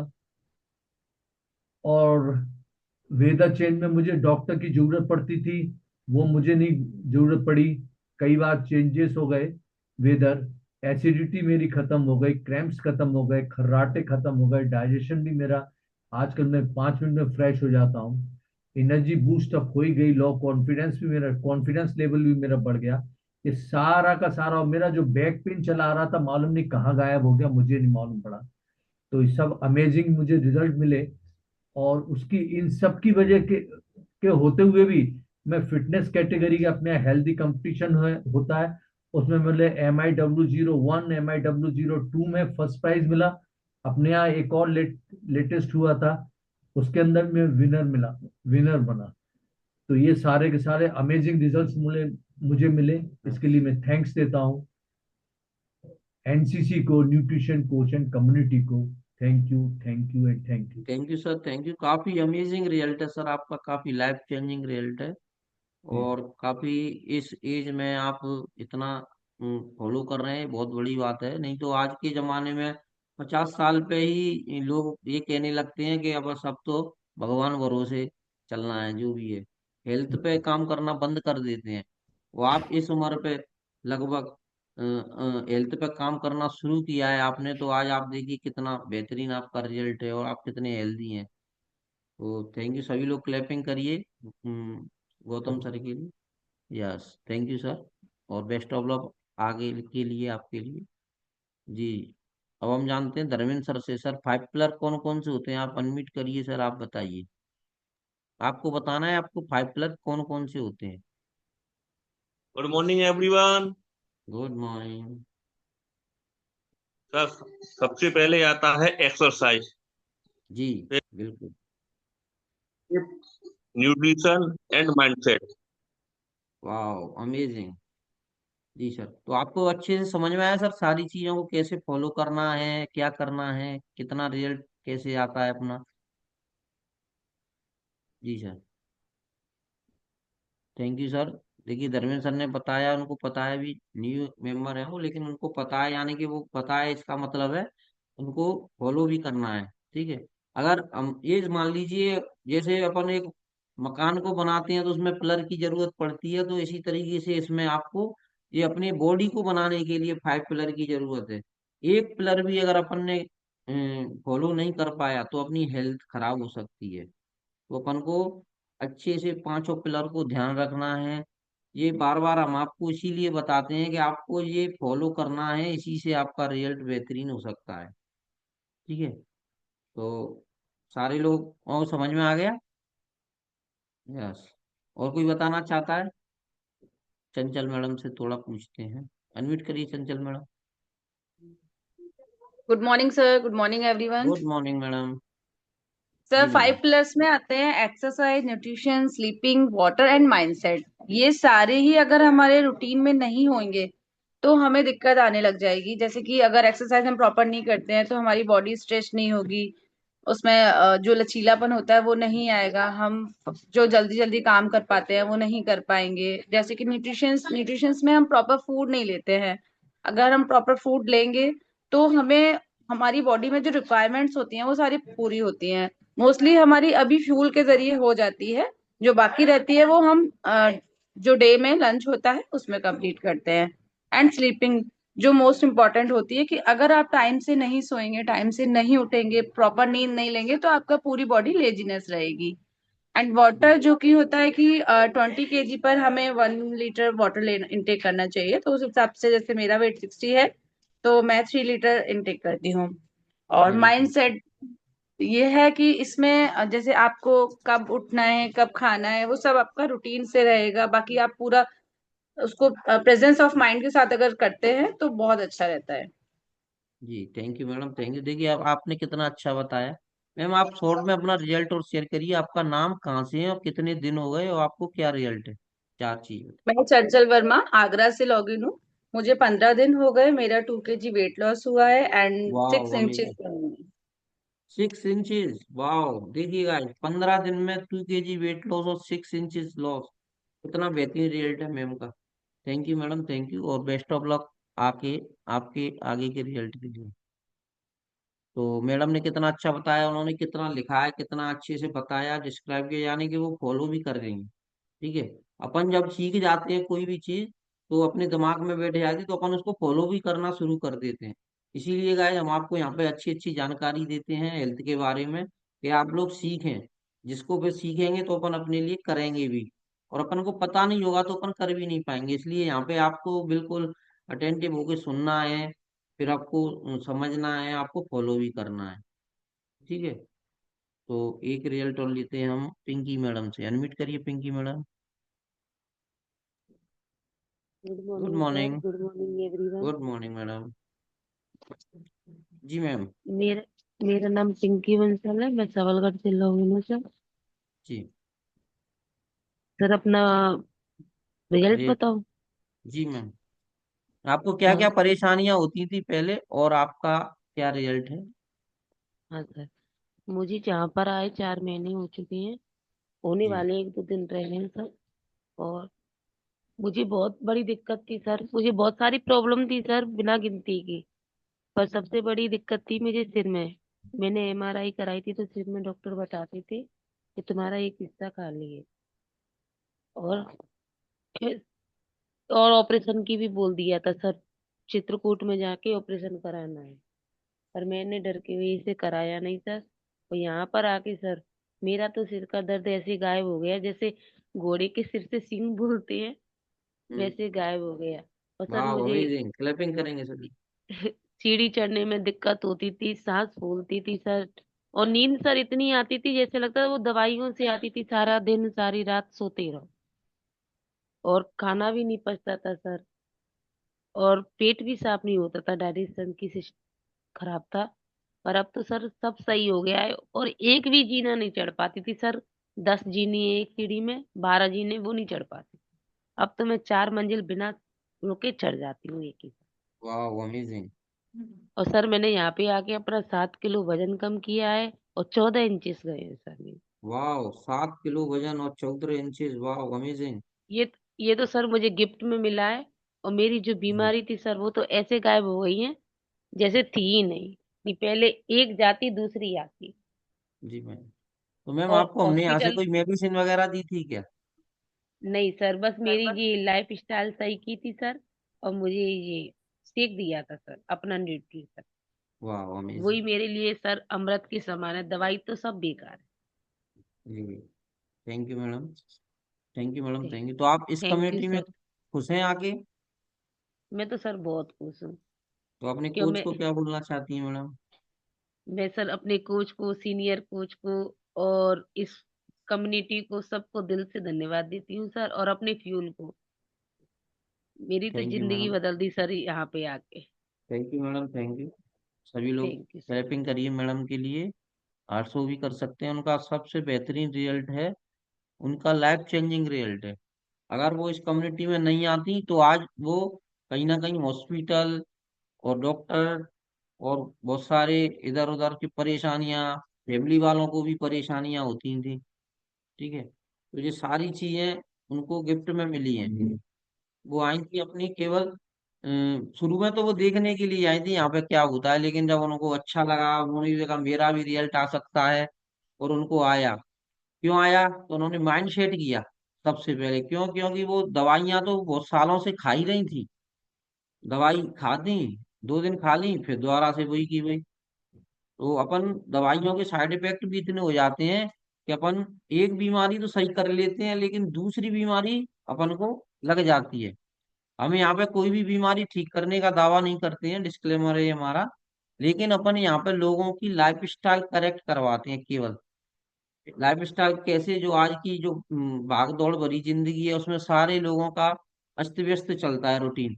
Speaker 5: और वेदर चेंज में मुझे डॉक्टर की जरूरत पड़ती थी, वो मुझे नहीं जरूरत पड़ी। कई बार चेंजेस हो गए वेदर। एसिडिटी मेरी खत्म हो गई, क्रैम्प्स खत्म हो गए, खर्राटे खत्म हो गए, डाइजेशन भी मेरा आजकल मैं 5 मिनट में फ्रेश हो जाता हूँ। एनर्जी बूस्ट अप हो ही गई। लो कॉन्फिडेंस भी मेरा, कॉन्फिडेंस लेवल भी मेरा बढ़ गया। ये सारा का सारा। और मेरा जो बैक पेन चला आ रहा था, मालूम नहीं कहाँ गायब हो गया, मुझे नहीं मालूम पड़ा। तो ये सब अमेजिंग मुझे रिजल्ट मिले। और उसकी इन सब की वजह के होते हुए भी मैं फिटनेस कैटेगरी के, अपने हेल्दी कंपटीशन होता है उसमें मुझे MIW01, MIW02 में फर्स्ट प्राइज मिला। अपने यहाँ एक और लेटेस्ट हुआ था, उसके अंदर में विनर बना। तो ये सारे के सारे अमेजिंग रिजल्ट्स मुझे मिले। इसके लिए मैं थैंक्स देता हूँ एनसीसी को, न्यूट्रिशन कोच एंड कम्युनिटी को। Thank you, thank you and thank you.
Speaker 2: Thank you sir, thank you. काफी अमेजिंग रिजल्ट है सर आपका, काफी लाइफ चेंजिंग रिजल्ट है।
Speaker 5: जी,
Speaker 2: और काफी इस एज में आप इतना फॉलो कर रहे हैं, बहुत बड़ी बात है। नहीं तो आज के जमाने में 50 साल पे ही लोग ये कहने लगते हैं कि अब सब तो भगवान भरोसे चलना है, जो भी है हेल्थ पे काम करना बंद कर देते हैं। वो आप इस उम्र पे लगभग हेल्थ पे काम करना शुरू किया है आपने, तो आज आप देखिए कितना बेहतरीन आपका रिजल्ट है और आप कितने हेल्दी हैं। तो थैंक यू, सभी लोग क्लैपिंग करिए गौतम सर के लिए। Yes, thank you sir. और बेस्ट ऑफ लक आगे के लिए, आपके लिए। जी। अब हम जानते हैं धर्मेंद्र सर से। सर, 5 पिलर कौन कौन से होते हैं? आप अनम्यूट करिए सर, आप बताइए। आपको बताना है आपको 5 पिलर कौन कौन से होते हैं।
Speaker 6: Good morning everyone.
Speaker 2: Good morning.
Speaker 6: Sir, सबसे पहले आता है एक्सरसाइज,
Speaker 2: जी बिल्कुल।
Speaker 6: Nutrition and mindset.
Speaker 2: वाह, अमेजिंग। जी सर, तो आपको अच्छे से समझ में आया सर सारी चीजों को कैसे फॉलो करना है, क्या करना है, कितना रिजल्ट कैसे आता है अपना? जी सर, थैंक यू सर। देखिए धर्मेंद्र सर ने बताया, उनको पता है, भी न्यू मेंबर है वो, लेकिन उनको पता है, यानी कि वो पता है इसका मतलब है उनको फॉलो भी करना है। ठीक है। अगर हम ये मान लीजिए, जैसे अपन एक मकान को बनाते हैं तो उसमें पिलर की जरूरत पड़ती है, तो इसी तरीके से इसमें आपको ये अपनी बॉडी को बनाने के लिए 5 पिलर की जरूरत है। एक पिलर भी अगर अपन ने फॉलो नहीं कर पाया तो अपनी हेल्थ खराब हो सकती है। तो अपन को अच्छे से 5 पिलर को ध्यान रखना है। ये बार बार हम आपको इसीलिए बताते हैं कि आपको ये फॉलो करना है, इसी से आपका रिजल्ट बेहतरीन हो सकता है। ठीक है। तो सारे लोग और समझ में आ गया? यस। और कोई बताना चाहता है? चंचल मैडम से थोड़ा पूछते हैं। अनम्यूट करिए Chanchal madam.
Speaker 7: Good morning sir, good morning everyone.
Speaker 2: Good morning madam.
Speaker 7: Sir
Speaker 2: जी मैडम।
Speaker 7: 5+ में आते हैं exercise, nutrition, sleeping, water and mindset. ये सारे ही अगर हमारे रूटीन में नहीं होंगे तो हमें दिक्कत आने लग जाएगी। जैसे कि अगर एक्सरसाइज हम प्रॉपर नहीं करते हैं तो हमारी बॉडी स्ट्रेच नहीं होगी, उसमें जो लचीलापन होता है वो नहीं आएगा, हम जो जल्दी जल्दी काम कर पाते हैं वो नहीं कर पाएंगे। जैसे कि न्यूट्रिशंस में हम प्रॉपर फूड नहीं लेते हैं। अगर हम प्रॉपर फूड लेंगे तो हमें हमारी बॉडी में जो रिक्वायरमेंट्स होती हैं वो सारी पूरी होती हैं। मोस्टली हमारी अभी फ्यूल के जरिए हो जाती है, जो बाकी रहती है वो हम जो डे में लंच होता है उसमें कंप्लीट करते हैं। एंड स्लीपिंग जो मोस्ट इम्पॉर्टेंट होती है कि अगर आप टाइम से नहीं सोएंगे, टाइम से नहीं उठेंगे, प्रॉपर नींद नहीं लेंगे तो आपका पूरी बॉडी लेजीनेस रहेगी। एंड वाटर जो कि होता है कि 20 kg पर हमें 1 लीटर वाटर ले इनटेक करना चाहिए। तो उस हिसाब से जैसे मेरा वेट 60 है तो मैं 3 लीटर इनटेक करती हूँ। और
Speaker 2: वेरी
Speaker 7: माइंड
Speaker 2: गुड।
Speaker 7: सेट ये है कि इसमें जैसे आपको कब उठना है, कब खाना है, वो सब आपका रूटीन से रहेगा। बाकी आप पूरा उसको प्रेजेंस ऑफ माइंड के साथ अगर करते हैं तो बहुत अच्छा रहता है।
Speaker 2: जी thank you madam, thank you. देखिए अब आपने कितना अच्छा बताया। मैम आप शॉर्ट में अपना रिजल्ट और शेयर करिए। आपका नाम कहाँ से है और कितने दिन हो गए और आपको क्या रिजल्ट है? 4 चीज।
Speaker 7: मैं चंचल वर्मा आगरा से लॉगिन हूँ। मुझे 15 दिन हो गए, मेरा 2 kg वेट लॉस हुआ है एंड
Speaker 2: वाह
Speaker 7: 6 इंचेस।
Speaker 2: अमेजिंग। 6 इंचेस, वाह। देखिएगा 15 दिन में 2 kg वेट लॉस और 6 इंचेस लॉस। कितना बेहतरीन रिजल्ट है मैम का। Thank you madam, thank you और बेस्ट ऑफ लक आके आपके आगे के रिजल्ट के लिए। तो मैडम ने कितना अच्छा बताया, उन्होंने कितना लिखा है, कितना अच्छे से बताया, डिस्क्राइब किया, यानी कि वो फॉलो भी कर रही हैं। ठीक है। अपन जब सीख जाते हैं कोई भी चीज तो अपने दिमाग में बैठ जाती है, तो अपन उसको फॉलो भी करना शुरू कर देते हैं। इसीलिए गाइस हम आपको यहाँ पे अच्छी अच्छी जानकारी देते हैं हेल्थ के बारे में कि आप लोग सीखें। जिसको फिर सीखेंगे तो अपन अपने लिए करेंगे भी। और अपन को पता नहीं होगा तो अपन कर भी नहीं पाएंगे। इसलिए यहाँ पे आपको बिल्कुल अटेंटिव होकर सुनना है, फिर आपको समझना है, आपको फॉलो भी करना है। ठीक है। तो एक रिजल्ट और लेते हैं हम पिंकी मैडम से। अनम्यूट करिए Pinky madam.
Speaker 8: Good
Speaker 2: good
Speaker 8: morning sir,
Speaker 2: morning.
Speaker 8: Good morning everyone.
Speaker 2: Good morning madam. जी मैम।
Speaker 8: मेरा मेरा नाम पिंकी बंसल है, मैं सबलगढ़ से लॉगिन हूँ सर।
Speaker 2: जी।
Speaker 8: सर अपना रिजल्ट
Speaker 2: रे
Speaker 8: बताओ।
Speaker 2: जी मैम। आपको क्या क्या
Speaker 8: हाँ।
Speaker 2: परेशानियां होती थी पहले और आपका क्या रिजल्ट है?
Speaker 8: हाँ सर, मुझे जहाँ पर आए 4 महीने हो चुके हैं, होने
Speaker 2: जी।
Speaker 8: वाले 1-2 दिन रह गए हैं सर। और मुझे बहुत बड़ी दिक्कत थी सर, मुझे बहुत सारी प्रॉब्लम थी सर, बिना गिनती की। पर सबसे बड़ी दिक्कत थी मुझे सिर में। मैंने MRI कराई थी तो सिर में डॉक्टर बताते थे कि तुम्हारा एक हिस्सा खाली है। और और ऑपरेशन की भी बोल दिया था सर, चित्रकूट में जाके ऑपरेशन कराना है। पर मैंने डर की वजह से कराया नहीं सर। और यहाँ पर आके सर मेरा तो सिर का दर्द ऐसे गायब हो गया जैसे घोड़े के सिर से सींग बोलते हैं,
Speaker 2: हम्म।
Speaker 8: वैसे गायब हो गया। और सर
Speaker 2: वाह
Speaker 8: मुझे
Speaker 2: अमेजिंग, क्लैपिंग करेंगे सभी।
Speaker 8: सीढ़ी चढ़ने में दिक्कत होती थी, सांस फूलती थी सर। और नींद सर इतनी आती थी जैसे लगता था वो दवाइयों से आती थी, सारा दिन सारी रात सोते रहो। और खाना भी नहीं पचता था सर। और पेट भी साफ नहीं होता था, डाइजेशन की सिस्टम खराब था। पर अब तो सर सब सही हो गया है, और एक भी जीना नहीं चढ़ पाती थी सर। 10 जीनी एक सीढ़ी में, 12 जीने वो नहीं चढ़ पाती। अब तो मैं 4 मंजिल बिना रुके चढ़ जाती हूँ एक ही साथ।
Speaker 2: वाह अमेजिंग।
Speaker 8: और सर मैंने यहाँ पे आके अपना 7 किलो वजन कम किया है, और 14 इंचेस गए हैं सर मेरे।
Speaker 2: वाह 7 किलो वजन और 14 इंचेस, वाह अमेजिंग।
Speaker 8: ये ये तो सर मुझे गिफ्ट में मिला है। और मेरी जो
Speaker 2: जी।
Speaker 8: बीमारी थी सर वो तो ऐसे गायब हो गई है जैसे थी ही नहीं। कि पहले एक जाती दूसरी आती।
Speaker 2: जी मैम। तो मैम
Speaker 8: और
Speaker 2: आपको हमने यहाँ से
Speaker 8: हॉस्पिटल
Speaker 2: कोई मेडिसिन वगैरह दी थी क्या?
Speaker 8: नहीं सर, बस मेरी ये लाइफ स्टाइल सही की थी सर। और मुझे ये सीख दिया था सर अपना न्यूट्रिशन।
Speaker 2: वाह
Speaker 8: वही
Speaker 2: अमेजिंग।
Speaker 8: मेरे लिए सर अमृत के समान है, दवाई तो सब बेकार है।
Speaker 2: जी thank you madam. Thank you madam,
Speaker 8: thank
Speaker 2: thank you. तो आप इस
Speaker 8: थैंक यू
Speaker 2: कम्युनिटी में
Speaker 8: सर।
Speaker 2: खुश हैं आके?
Speaker 8: मैं तो सर बहुत खुश हूँ।
Speaker 2: तो अपने
Speaker 8: क्यों
Speaker 2: कोच
Speaker 8: मैं
Speaker 2: को क्या बोलना चाहती हैं मैडम?
Speaker 8: मैं सर अपने कोच को, सीनियर कोच को, और इस कम्युनिटी को, सबको दिल से धन्यवाद देती हूँ सर, और अपने फ्यूल को। मेरी तो
Speaker 2: थैंक यू
Speaker 8: जिंदगी
Speaker 2: मैडम।
Speaker 8: बदल दी सर यहाँ पे आके।
Speaker 2: Thank you madam, thank you. सभी लोग
Speaker 8: थैंक यू सर।
Speaker 2: क्लैपिंग करिए मैडम के लिए। 800 भी कर सकते हैं, उनका सबसे बेहतरीन रिजल्ट है, उनका लाइफ चेंजिंग रिजल्ट है। अगर वो इस कम्युनिटी में नहीं आती तो आज वो कहीं ना कहीं हॉस्पिटल और डॉक्टर और बहुत सारे इधर उधर की परेशानियां, फैमिली वालों को भी परेशानियां होती थी। ठीक है, तो ये सारी चीजें उनको गिफ्ट में मिली हैं। वो आई थी अपनी केवल शुरू में तो वो देखने के लिए आई थी यहाँ पे क्या होता है, लेकिन जब उनको अच्छा लगा, उन्होंने भी देखा मेरा भी रिजल्ट आ सकता है, और उनको आया। क्यों आया? तो उन्होंने माइंड सेट किया सबसे पहले। क्यों? क्योंकि वो दवाइयां तो बहुत सालों से खा ही रही थी। दवाई खाती, 2 दिन खा ली, फिर दोबारा से वही की वही। तो अपन दवाइयों के साइड इफेक्ट भी इतने हो जाते हैं कि अपन एक बीमारी तो सही कर लेते हैं, लेकिन दूसरी बीमारी अपन को लग जाती है। हम यहाँ पे कोई भी बीमारी ठीक करने का दावा नहीं करते हैं, डिस्क्लेमर है ये हमारा। लेकिन अपन यहाँ पे लोगों की लाइफ स्टाइल करेक्ट करवाते हैं केवल। लाइफ स्टाइल कैसे? जो आज की जो भाग दौड़ भरी जिंदगी है, उसमें सारे लोगों का अस्त व्यस्त चलता है रूटीन।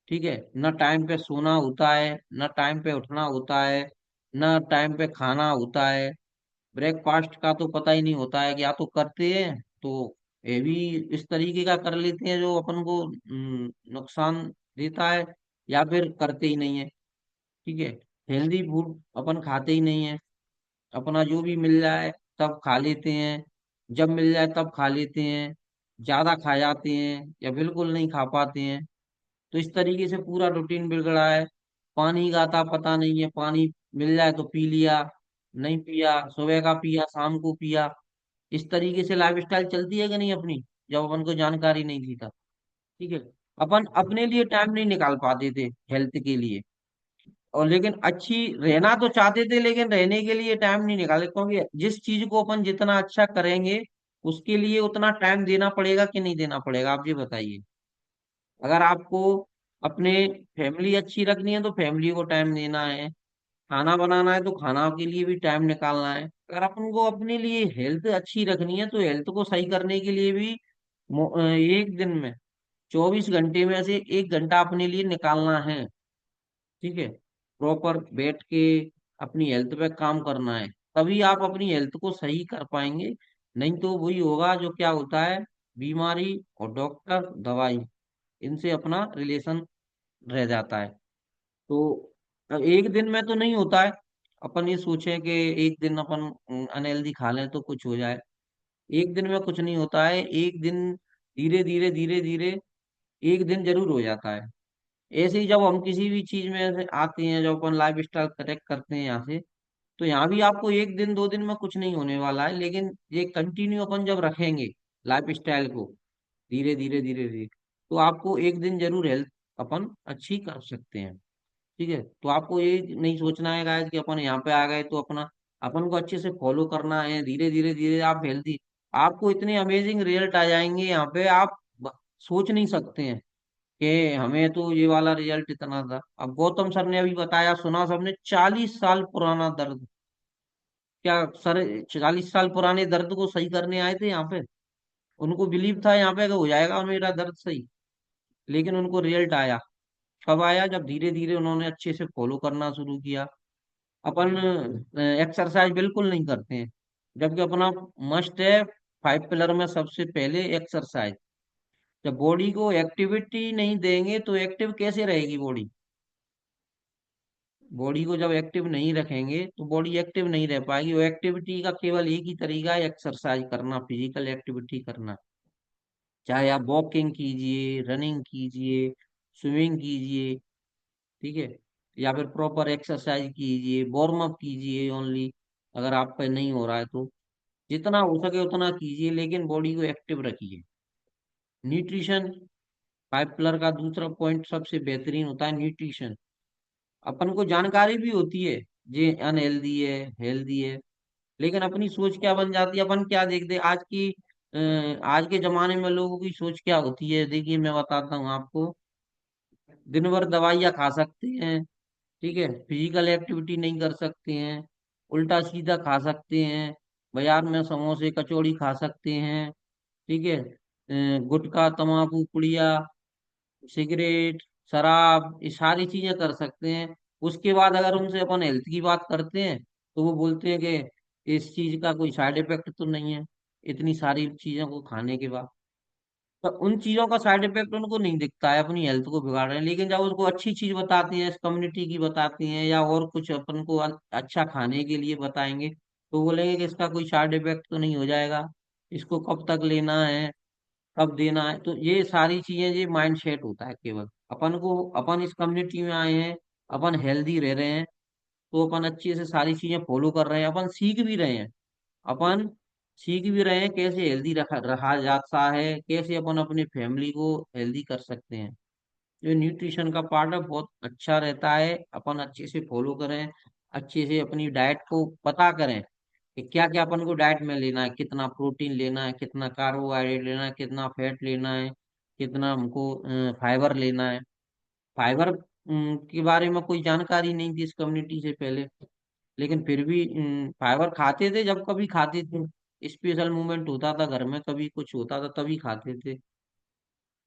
Speaker 2: ठीक है, न टाइम पे सोना होता है, न टाइम पे उठना होता है, न टाइम पे खाना होता है। ब्रेकफास्ट का तो पता ही नहीं होता है कि या तो करते हैं तो ये भी इस तरीके का कर लेते हैं जो अपन को नुकसान देता है, या फिर करते ही नहीं है। ठीक है, हेल्दी फूड अपन खाते ही नहीं है। अपना जो भी मिल जाए तब खा लेते हैं, जब मिल जाए तब खा लेते हैं, ज्यादा खा जाते हैं या बिल्कुल नहीं खा पाते हैं। तो इस तरीके से पूरा रूटीन बिगड़ा है। पानी का आता पता नहीं है, पानी मिल जाए तो पी लिया, नहीं पिया, सुबह का पिया, शाम को पिया। इस तरीके से लाइफ स्टाइल चलती है कि नहीं अपनी, जब अपन को जानकारी नहीं थी तब। ठीक है, अपन अपने लिए टाइम नहीं निकाल पाते थे हेल्थ के लिए, और लेकिन अच्छी रहना तो चाहते थे, लेकिन रहने के लिए टाइम नहीं निकाले। क्योंकि जिस चीज को अपन जितना अच्छा करेंगे उसके लिए उतना टाइम देना पड़ेगा कि नहीं देना पड़ेगा, आप ये बताइए। अगर आपको अपने फैमिली अच्छी रखनी है तो फैमिली को टाइम देना है, खाना बनाना है तो खाना के लिए भी टाइम निकालना है। अगर अपन को अपने लिए हेल्थ अच्छी रखनी है तो हेल्थ को सही करने के लिए भी एक दिन में 24 घंटे में से 1 घंटा अपने लिए निकालना है। ठीक है, प्रॉपर बैठ के अपनी हेल्थ पे काम करना है, तभी आप अपनी हेल्थ को सही कर पाएंगे। नहीं तो वही होगा जो क्या होता है, बीमारी और डॉक्टर दवाई, इनसे अपना रिलेशन रह जाता है। तो अब एक दिन में तो नहीं होता है। अपन ये सोचे कि एक दिन अपन अनहेल्दी खा लें तो कुछ हो जाए, एक दिन में कुछ नहीं होता है। एक दिन धीरे धीरे धीरे धीरे एक दिन जरूर हो जाता है। ऐसे ही जब हम किसी भी चीज में से आते हैं, जब अपन लाइफ स्टाइल करेक्ट करते हैं यहाँ से, तो यहाँ भी आपको एक दिन 2 दिन में कुछ नहीं होने वाला है। लेकिन ये कंटिन्यू अपन जब रखेंगे लाइफ स्टाइल को, धीरे धीरे धीरे धीरे, तो आपको एक दिन जरूर हेल्थ अपन अच्छी कर सकते हैं। ठीक है, तो आपको ये नहीं सोचना है गाइस कि अपन यहाँ पे आ गए तो अपना अपन को अच्छे से फॉलो करना है। धीरे धीरे धीरे आप हेल्थी, आपको इतने अमेजिंग रिजल्ट आ जाएंगे यहाँ पे, आप सोच नहीं सकते हैं कि हमें तो ये वाला रिजल्ट इतना था। अब गौतम सर ने अभी बताया, सुना सबने, 40 साल पुराना दर्द। क्या सर 40 साल पुराने दर्द को सही करने आए थे यहाँ पे? उनको बिलीव था यहाँ पे कि हो जाएगा मेरा दर्द सही, लेकिन उनको रिजल्ट आया। कब आया? जब धीरे धीरे उन्होंने अच्छे से फॉलो करना शुरू किया। अपन एक्सरसाइज बिल्कुल नहीं करते हैं, जबकि अपना मस्ट है 5 पिलर में सबसे पहले एक्सरसाइज। जब बॉडी को एक्टिविटी नहीं देंगे तो एक्टिव कैसे रहेगी बॉडी? बॉडी को जब एक्टिव नहीं रखेंगे तो बॉडी एक्टिव नहीं रह पाएगी। वो एक्टिविटी का केवल एक ही तरीका है, एक्सरसाइज करना, फिजिकल एक्टिविटी करना। चाहे आप वॉकिंग कीजिए, रनिंग कीजिए, स्विमिंग कीजिए, ठीक है, या फिर प्रॉपर एक्सरसाइज कीजिए, वार्म अप कीजिए ओनली। अगर आप पे नहीं हो रहा है तो जितना हो सके उतना कीजिए, लेकिन बॉडी को एक्टिव रखिए। न्यूट्रिशन, 5 पिलर का दूसरा पॉइंट सबसे बेहतरीन होता है न्यूट्रिशन। अपन को जानकारी भी होती है ये अनहेल्दी है, हेल्दी है, लेकिन अपनी सोच क्या बन जाती है, अपन क्या देखते आज के जमाने में लोगों की सोच क्या होती है, देखिए मैं बताता हूँ आपको। दिन भर दवाइयाँ खा सकते हैं, ठीक है, फिजिकल एक्टिविटी नहीं कर सकते हैं, उल्टा सीधा खा सकते हैं, बाजार में समोसे कचौड़ी खा सकते हैं। ठीक है, गुटखा तम्बाकू पुड़िया सिगरेट शराब ये सारी चीजें कर सकते हैं। उसके बाद अगर उनसे अपन हेल्थ की बात करते हैं तो वो बोलते हैं कि इस चीज का कोई साइड इफेक्ट तो नहीं है, इतनी सारी चीजों को खाने के बाद। तो उन चीजों का साइड इफेक्ट उनको नहीं दिखता है, अपनी हेल्थ को बिगाड़ रहे हैं। लेकिन जब उसको अच्छी चीज बताती हैं, इस कम्युनिटी की बताती हैं, या और कुछ अपन को अच्छा खाने के लिए बताएंगे, तो बोलेंगे कि इसका कोई साइड इफेक्ट तो नहीं हो जाएगा, इसको कब तक लेना है, कब देना है। तो ये सारी चीजें, ये माइंड सेट होता है केवल अपन को। अपन इस कम्युनिटी में आए हैं, अपन हेल्दी रह रहे हैं, तो अपन अच्छे से सारी चीजें फॉलो कर रहे हैं, अपन सीख भी रहे हैं। अपन सीख भी रहे हैं कैसे हेल्दी रखा रहा जाता है, कैसे अपन अपने फैमिली को हेल्दी कर सकते हैं। जो न्यूट्रिशन का पार्ट है बहुत अच्छा रहता है, अपन अच्छे से फॉलो करें, अच्छे से अपनी डाइट को पता करें कि क्या क्या अपन को डाइट में लेना है, कितना प्रोटीन लेना है, कितना कार्बोहाइड्रेट लेना है, कितना फैट लेना है, कितना हमको फाइबर लेना है। फाइबर के बारे में कोई जानकारी नहीं थी इस कम्युनिटी से पहले, लेकिन फिर भी फाइबर खाते थे जब कभी खाते थे, स्पेशल मूवमेंट होता था घर में, कभी कुछ होता था तभी खाते थे।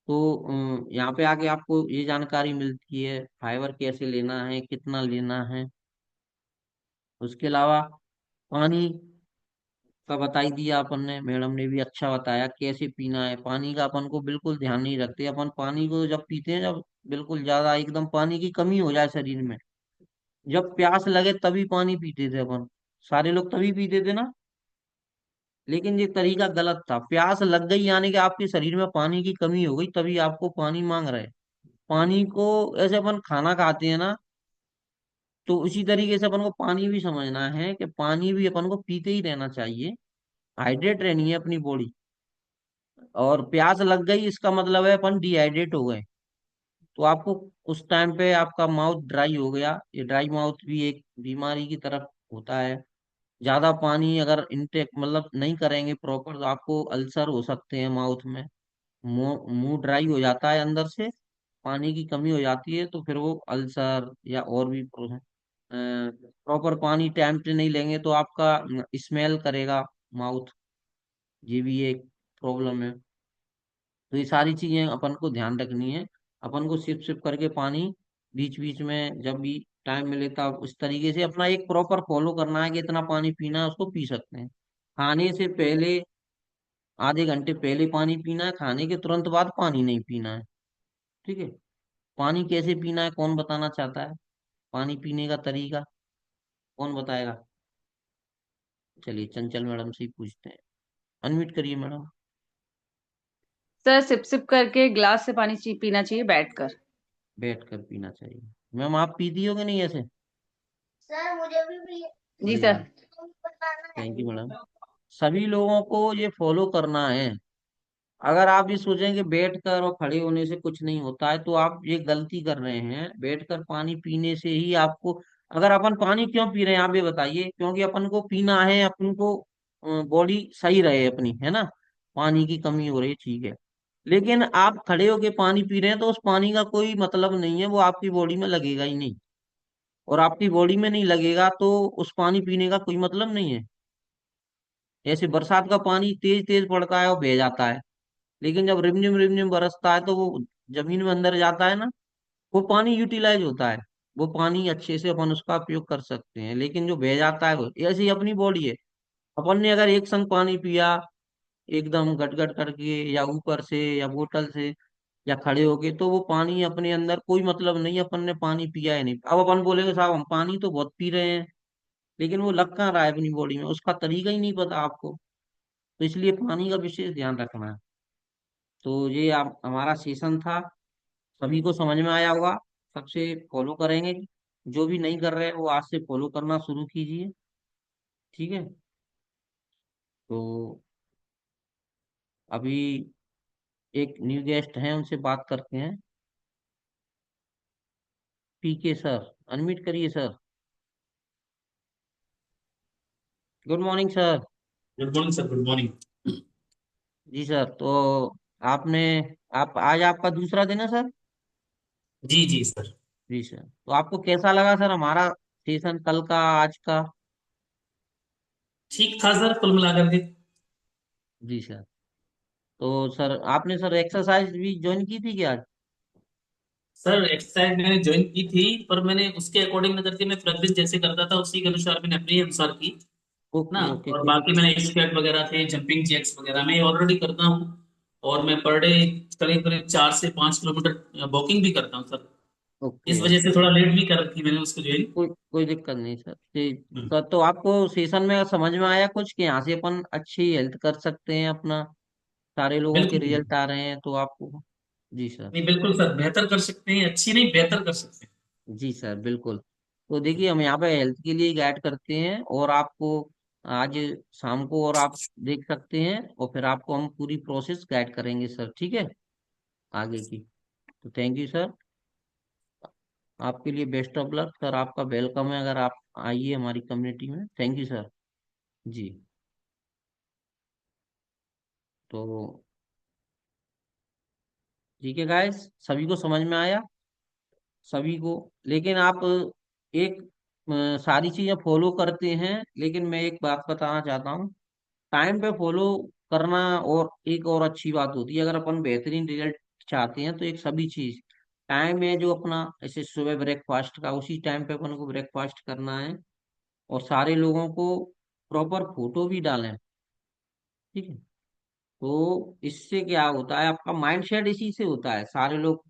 Speaker 2: तो यहाँ पे आके आपको ये जानकारी मिलती है फाइबर कैसे लेना है, कितना लेना है। उसके अलावा पानी का बता ही दिया अपन ने, मैडम ने भी अच्छा बताया कैसे पीना है। पानी का अपन को बिल्कुल ध्यान नहीं रखते अपन, पानी को जब पीते हैं जब बिल्कुल ज्यादा एकदम पानी की कमी हो जाए शरीर में, जब प्यास लगे तभी पानी पीते थे अपन, सारे लोग तभी पीते थे ना। लेकिन ये तरीका गलत था, प्यास लग गई यानी कि आपके शरीर में पानी की कमी हो गई, तभी आपको पानी मांग रहे हैं। पानी को ऐसे अपन खाना खाते हैं ना, तो उसी तरीके से अपन को पानी भी समझना है कि पानी भी अपन को पीते ही रहना चाहिए, हाइड्रेट रहनी है अपनी बॉडी। और प्यास लग गई इसका मतलब है अपन डिहाइड्रेट हो गए, तो आपको उस टाइम पे आपका माउथ ड्राई हो गया, ये ड्राई माउथ भी एक बीमारी की तरफ होता है। ज्यादा पानी अगर इनटेक मतलब नहीं करेंगे प्रॉपर, तो आपको अल्सर हो सकते हैं माउथ में, मुंह मुंह ड्राई हो जाता है अंदर से, पानी की कमी हो जाती है, तो फिर वो अल्सर या और भी प्रॉपर पानी टाइम पे नहीं लेंगे तो आपका स्मेल करेगा माउथ, ये भी एक प्रॉब्लम है। तो ये सारी चीजें अपन को ध्यान रखनी है। अपन को सिप सिप करके पानी बीच बीच में जब भी टाइम मिले तब उस तरीके से अपना एक प्रॉपर फॉलो करना है कि इतना पानी पीना है, उसको पी सकते हैं। खाने से पहले आधे घंटे पहले पानी पीना है, खाने के तुरंत बाद पानी नहीं पीना है। ठीक है, पानी कैसे पीना है कौन बताना चाहता है, पानी पीने का तरीका कौन बताएगा? चलिए चंचल मैडम से ही पूछते हैं, अनम्यूट करिए मैडम।
Speaker 7: सर सिप सिप करके ग्लास से पानी पीना चाहिए बैठकर।
Speaker 2: बैठ कर पीना चाहिए। मैम आप पीती हो कि नहीं ऐसे?
Speaker 7: जी
Speaker 2: अरे
Speaker 7: सर।
Speaker 2: यार, थैंक यू मैडम। सभी लोगों को ये फॉलो करना है। अगर आप ये सोचें कि बैठकर और खड़े होने से कुछ नहीं होता है, तो आप ये गलती कर रहे हैं। बैठकर पानी पीने से ही आपको, अगर अपन पानी क्यों पी रहे हैं आप ये बताइए, क्योंकि अपन को पीना है, अपन को बॉडी सही रहे अपनी, है ना। पानी की कमी हो रही है, ठीक है। लेकिन आप खड़े होके पानी पी रहे हैं तो उस पानी का कोई मतलब नहीं है, वो आपकी बॉडी में लगेगा ही नहीं। और आपकी बॉडी में नहीं लगेगा तो उस पानी पीने का कोई मतलब नहीं है। जैसे बरसात का पानी तेज तेज पड़ता है और बह जाता है, लेकिन जब रिमझिम रिमझिम बरसता है तो वो जमीन में अंदर जाता है ना, वो पानी यूटिलाइज होता है, वो पानी अच्छे से अपन उसका उपयोग कर सकते हैं। लेकिन जो बह जाता है वो, ऐसी ही अपनी बॉडी है। अपन ने अगर एक संग पानी पिया एकदम गट गट करके, या ऊपर से या बोतल से या खड़े होके, तो वो पानी अपने अंदर कोई मतलब नहीं, अपन ने पानी पिया है नहीं। अब अपन बोलेंगे साहब हम पानी तो बहुत पी रहे हैं, लेकिन वो लग कहाँ रहा है अपनी बॉडी में, उसका तरीका ही नहीं पता आपको। तो इसलिए पानी का विशेष ध्यान रखना है। तो ये आप हमारा सेशन था, सभी को समझ में आया होगा, सबसे फॉलो करेंगे। जो भी नहीं कर रहे हैं वो आज से फॉलो करना शुरू कीजिए। ठीक है, तो अभी एक न्यू गेस्ट हैं, उनसे बात करते हैं। पीके सर, अनम्यूट करिए sir. Good morning sir.
Speaker 9: Good morning sir, good morning.
Speaker 2: जी सर, तो आपने, आप आज आपका दूसरा दिन है सर?
Speaker 9: जी जी सर।
Speaker 2: जी सर, तो आपको कैसा लगा सर हमारा सेशन कल का आज का?
Speaker 9: ठीक था सर, कुल मिलाकर के।
Speaker 2: जी सर। तो सर आपने सर एक्सरसाइज भी ज्वाइन की थी क्या आज?
Speaker 9: सर एक्सरसाइज मैंने ज्वाइन की थी, पर मैंने उसके अकॉर्डिंग न करके मैं प्रैक्टिस जैसे करता था उसी के अनुसार मैंने अपने अनुसार की ना।
Speaker 2: ओके ओके,
Speaker 9: और
Speaker 2: कोई
Speaker 9: बाकी मैंने स्क्वाट वगैरह थे, जंपिंग जैक्स वगैरह मैं ऑलरेडी करता हूँ। और मैं पर डे करीब करीब 4 से 5 किलोमीटर वॉकिंग भी करता हूँ सर।
Speaker 2: ओके
Speaker 9: इस वजह से
Speaker 2: ओके,
Speaker 9: थोड़ा लेट भी कर रखी मैंने उसको ज्वाइन।
Speaker 2: कोई कोई दिक्कत नहीं सर। सर तो आपको सेशन में समझ में आया कुछ कि यहाँ से अपन अच्छी हेल्थ कर सकते हैं अपना, सारे लोगों के
Speaker 9: बिल्कुल।
Speaker 2: रिजल्ट आ रहे हैं तो आपको? जी सर।
Speaker 9: नहीं बिल्कुल सर, बेहतर कर सकते हैं, अच्छी नहीं बेहतर कर सकते हैं।
Speaker 2: जी सर बिल्कुल। तो देखिए हम यहाँ पे हेल्थ के लिए गाइड करते हैं, और आपको आज शाम को और आप देख सकते हैं, और फिर आपको हम पूरी प्रोसेस गाइड करेंगे सर, ठीक है, आगे की। तो थैंक यू सर, आपके लिए बेस्ट ऑफ लक सर, आपका वेलकम है, अगर आप आइए हमारी कम्युनिटी में। Thank you sir. जी। तो ठीक है गाइस, सभी को समझ में आया, सभी को। लेकिन आप एक सारी चीजें फॉलो करते हैं, लेकिन मैं एक बात बताना चाहता हूँ, टाइम पे फॉलो करना और एक और अच्छी बात होती है, अगर अपन बेहतरीन रिजल्ट चाहते हैं तो एक सभी चीज टाइम है, जो अपना ऐसे सुबह ब्रेकफास्ट का उसी टाइम पे अपन को ब्रेकफास्ट करना है, और सारे लोगों को प्रॉपर फोटो भी डालें, ठीक है। तो इससे क्या होता है, आपका माइंड सेट इसी से होता है, सारे लोग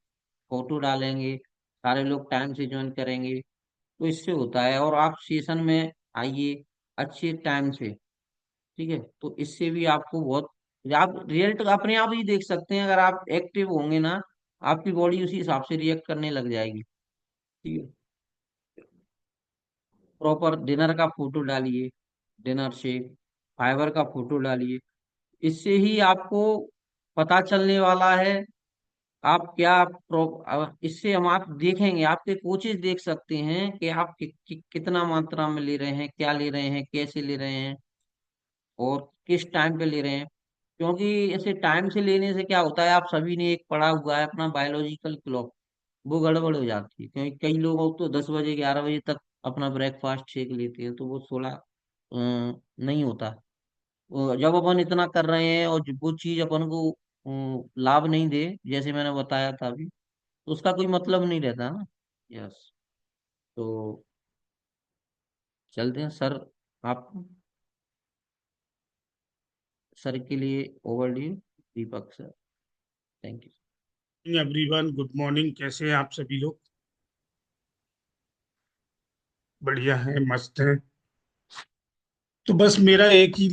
Speaker 2: फोटो डालेंगे, सारे लोग टाइम से ज्वाइन करेंगे, तो इससे होता है। और आप सेशन में आइए अच्छे टाइम से, ठीक है, तो इससे भी आपको बहुत, आप रिजल्ट अपने आप ही देख सकते हैं, अगर आप एक्टिव होंगे ना, आपकी बॉडी उसी हिसाब से रिएक्ट करने लग जाएगी, ठीक है। प्रॉपर डिनर का फोटो डालिए, डिनर से फाइबर का फोटो डालिए, इससे ही आपको पता चलने वाला है आप क्या इससे हम आप देखेंगे, आपके कोचेस देख सकते हैं कि आप कितना मात्रा में ले रहे हैं, क्या ले रहे हैं, कैसे ले रहे हैं, और किस टाइम पे ले रहे हैं। क्योंकि ऐसे टाइम से लेने से क्या होता है, आप सभी ने एक पढ़ा हुआ है अपना बायोलॉजिकल क्लॉक, वो गड़बड़ हो जाती है, क्योंकि कई लोग तो 10 बजे 11 बजे तक अपना ब्रेकफास्ट शेक लेते हैं, तो वो थोड़ा नहीं होता। जब अपन इतना कर रहे हैं और वो चीज अपन को लाभ नहीं दे, जैसे मैंने बताया था अभी, तो उसका कोई मतलब नहीं रहता ना। यस। तो चलते हैं सर, आप सर के लिए over due, Deepak sir. Thank you.
Speaker 10: Everyone, good morning. कैसे हैं आप सभी लोग? बढ़िया है, मस्त है। तो बस मेरा एक ही